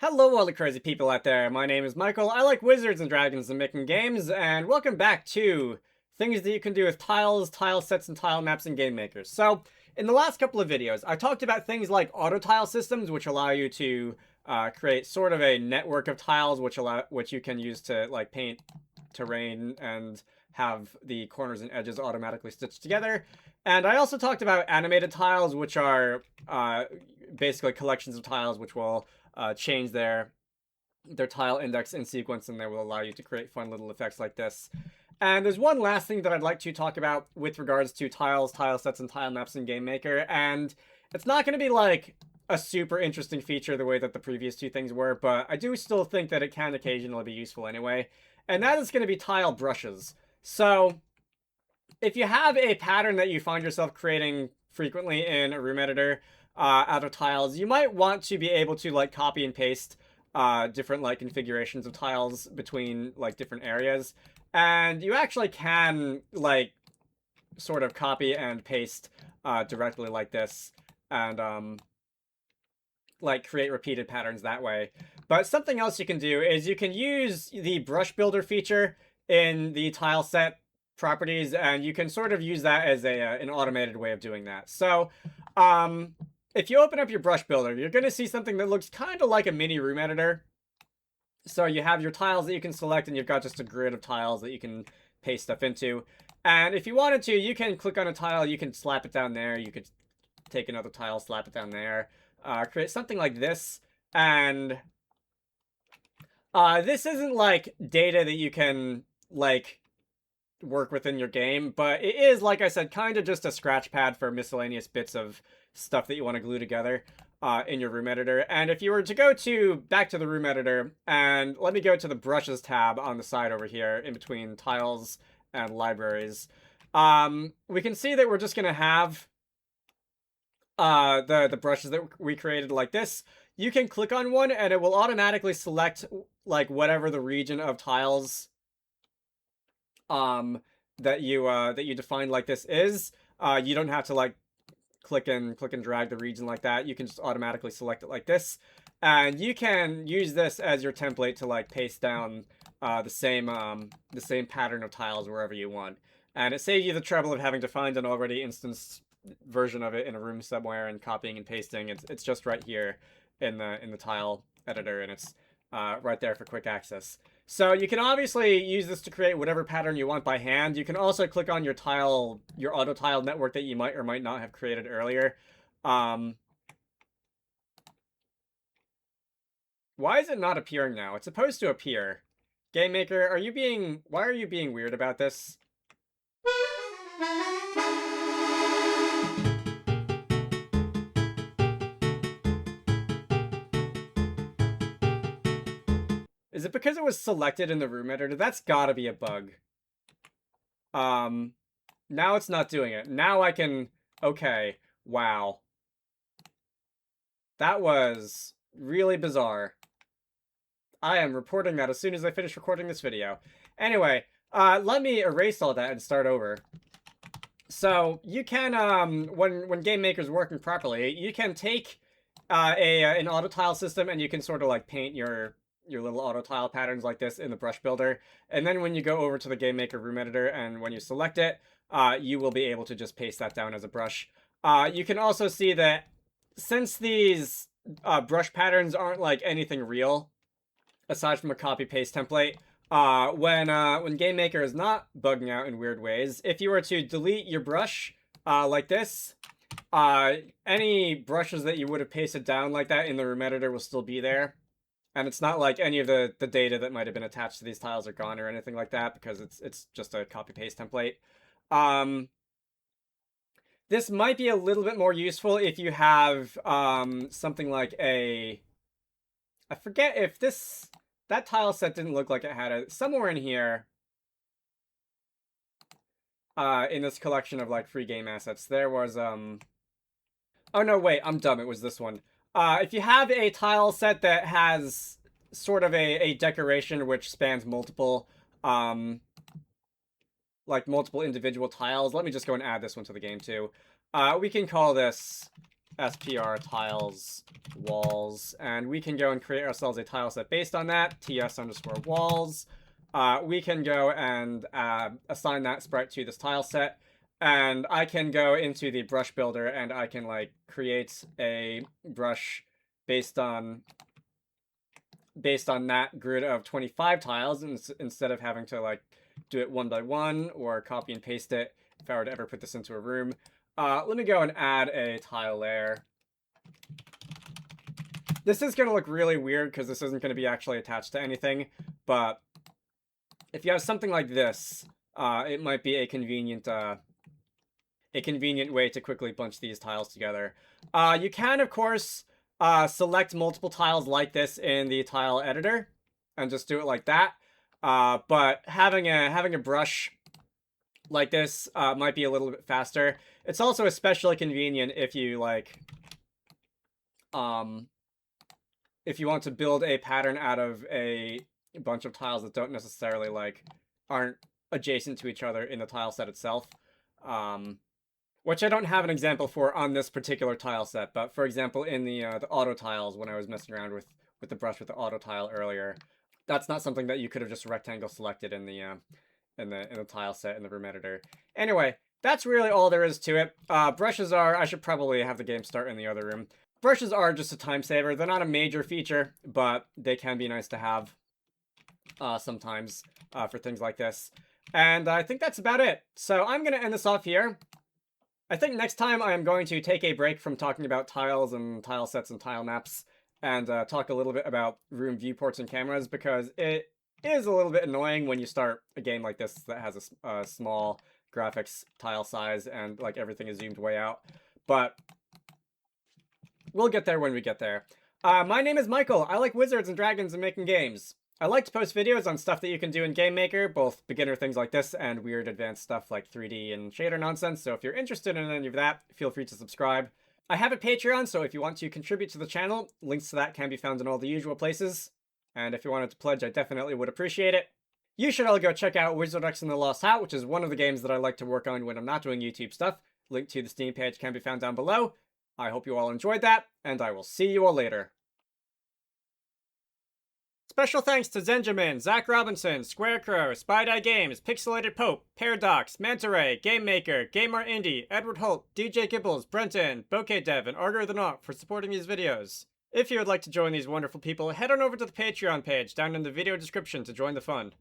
Hello, all the crazy people out there. My name is Michael. I like wizards and dragons and making games, and welcome back to things that you can do with tiles, tile sets, and tile maps in GameMaker. So, in the last couple of videos, I talked about things like auto tile systems, which allow you to create sort of a network of tiles, which you can use to like paint terrain and have the corners and edges automatically stitched together. And I also talked about animated tiles, which are basically collections of tiles which will change their tile index in sequence, and they will allow you to create fun little effects like this. And there's one last thing that I'd like to talk about with regards to tiles, tile sets, and tile maps in GameMaker, and it's not going to be like a super interesting feature the way that the previous two things were, but I do still think that it can occasionally be useful anyway, and that is going to be tile brushes. So, if you have a pattern that you find yourself creating frequently in a room editor out of tiles, you might want to be able to like copy and paste different like configurations of tiles between like different areas. And you actually can like sort of copy and paste directly like this and like create repeated patterns that way. But something else you can do is you can use the brush builder feature in the tile set properties, and you can sort of use that as an automated way of doing that. So if you open up your brush builder, you're going to see something that looks kind of like a mini room editor. So you have your tiles that you can select, and you've got just a grid of tiles that you can paste stuff into. And if you wanted to, you can click on a tile, you can slap it down there, you could take another tile, slap it down there, create something like this. And this isn't like data that you can like work within your game, but it is, like I said, kind of just a scratch pad for miscellaneous bits of stuff that you want to glue together in your room editor. And if you were to go back to the room editor, and let me go to the brushes tab on the side over here in between tiles and libraries, we can see that we're just going to have the brushes that we created like this. You can click on one and it will automatically select like whatever the region of tiles that you define like this is. You don't have to like click and drag the region like that. You can just automatically select it like this, and you can use this as your template to like paste down the same pattern of tiles wherever you want. And it saves you the trouble of having to find an already instanced version of it in a room somewhere and copying and pasting. It's just right here in the tile editor, and it's right there for quick access. So you can obviously use this to create whatever pattern you want by hand. You can also click on your auto tile network that you might or might not have created earlier. Why is it not appearing now? It's supposed to appear. GameMaker, why are you being weird about this? Is it because it was selected in the room editor? That's gotta be a bug. Now it's not doing it. Now I can... Okay. Wow. That was really bizarre. I am reporting that as soon as I finish recording this video. Anyway, let me erase all that and start over. So, you can, when GameMaker's working properly, you can take an auto tile system and you can sort of like paint your little auto tile patterns like this in the brush builder. And then when you go over to the GameMaker room editor and when you select it, you will be able to just paste that down as a brush. You can also see that since these brush patterns aren't like anything real, aside from a copy-paste template, when GameMaker is not bugging out in weird ways, if you were to delete your brush like this, any brushes that you would have pasted down like that in the room editor will still be there. And it's not like any of the data that might have been attached to these tiles are gone or anything like that, because it's just a copy-paste template. This might be a little bit more useful if you have something like I forget if that tile set didn't look like it had a... Somewhere in here, in this collection of like free game assets, there was... Oh no, wait, I'm dumb, it was this one. If you have a tile set that has sort of a decoration which spans multiple, like multiple individual tiles, let me just go and add this one to the game too. We can call this SPR tiles walls, and we can go and create ourselves a tile set based on that, ts_walls. We can go and assign that sprite to this tile set, and I can go into the brush builder and I can like create a brush based on that grid of 25 tiles instead of having to like do it one by one or copy and paste it if I were to ever put this into a room. Let me go and add a tile layer. This is going to look really weird because this isn't going to be actually attached to anything, but if you have something like this, it might be a convenient way to quickly bunch these tiles together. You can, of course, select multiple tiles like this in the tile editor and just do it like that. But having a brush like this might be a little bit faster. It's also especially convenient if you like if you want to build a pattern out of a bunch of tiles that don't necessarily like aren't adjacent to each other in the tile set itself. Which I don't have an example for on this particular tile set, but for example in the auto tiles when I was messing around with the brush with the auto tile earlier, that's not something that you could have just rectangle selected in the tile set in the room editor. Anyway, that's really all there is to it. Brushes are, I should probably have the game start in the other room. Brushes are just a time saver. They're not a major feature, but they can be nice to have sometimes for things like this. And I think that's about it. So I'm going to end this off here. I think next time I am going to take a break from talking about tiles and tile sets and tile maps and talk a little bit about room viewports and cameras, because it is a little bit annoying when you start a game like this that has a small graphics tile size and like everything is zoomed way out. But we'll get there when we get there. My name is Michael. I like wizards and dragons and making games. I like to post videos on stuff that you can do in GameMaker, both beginner things like this and weird advanced stuff like 3D and shader nonsense, so if you're interested in any of that, feel free to subscribe. I have a Patreon, so if you want to contribute to the channel, links to that can be found in all the usual places. And if you wanted to pledge, I definitely would appreciate it. You should all go check out Wizarducks and the Lost Hat, which is one of the games that I like to work on when I'm not doing YouTube stuff. Link to the Steam page can be found down below. I hope you all enjoyed that, and I will see you all later. Special thanks to Zenjamin, Zach Robinson, Squarecrow, Spide-Eye Games, Pixelated Pope, Paradox, Manta Ray, GameMaker, Gamer Indie, Edward Holt, DJ Gibbles, Brenton, Bokeh Dev, and Arger the Naut for supporting these videos. If you would like to join these wonderful people, head on over to the Patreon page down in the video description to join the fun.